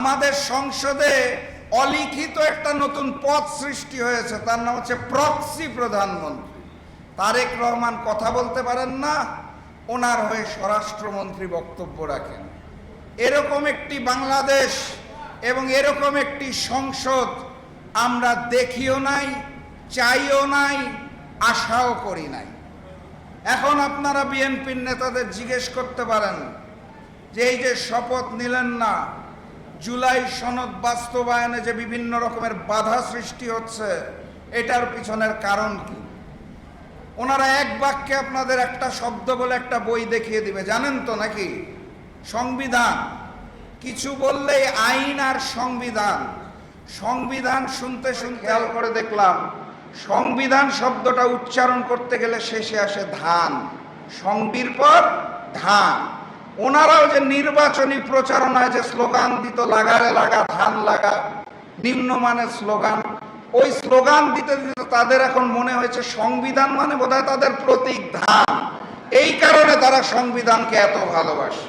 আমাদের সংসদে অলিখিত একটা নতুন পদ সৃষ্টি হয়েছে, তার নাম হচ্ছে প্রক্সি প্রধানমন্ত্রী। তারেক রহমান কথা বলতে পারেন না, ওনার হয়ে স্বরাষ্ট্রমন্ত্রী বক্তব্য রাখেন। এরকম একটি বাংলাদেশ এবং এরকম একটি সংসদ আমরা দেখিও নাই, চাইও নাই, আশাও করি নাই। এখন আপনারা বিএনপির নেতাদের জিজ্ঞেস করতে পারেন যে এই যে শপথ নিলেন না, জুলাই সনদ বাস্তবায়নে যে বিভিন্ন রকমের বাধা সৃষ্টি হচ্ছে, এটার পিছনের কারণ কি? ওনারা এক বাক্যে আপনাদের একটা শব্দ বলে একটা বই দেখিয়ে দিবে, জানেন তো নাকি? সংবিধান। কিছু বললেই আইন আর সংবিধান। সংবিধান শুনতে শুনতে খেয়াল করে দেখলাম সংবিধান শব্দটা উচ্চারণ করতে গেলে শেষে আসে ধান, সংবির পর ধান। ওনারাও যে নির্বাচনী প্রচারণায় যে স্লোগান দিত, লাগারে লাগা ধান লাগা, নিম্নমানের স্লোগান, ওই স্লোগান দিতে দিতে তাদের এখন মনে হয়েছে সংবিধান মানে বোধহয় তাদের প্রতীক ধান। এই কারণে তারা সংবিধানকে এত ভালোবাসে।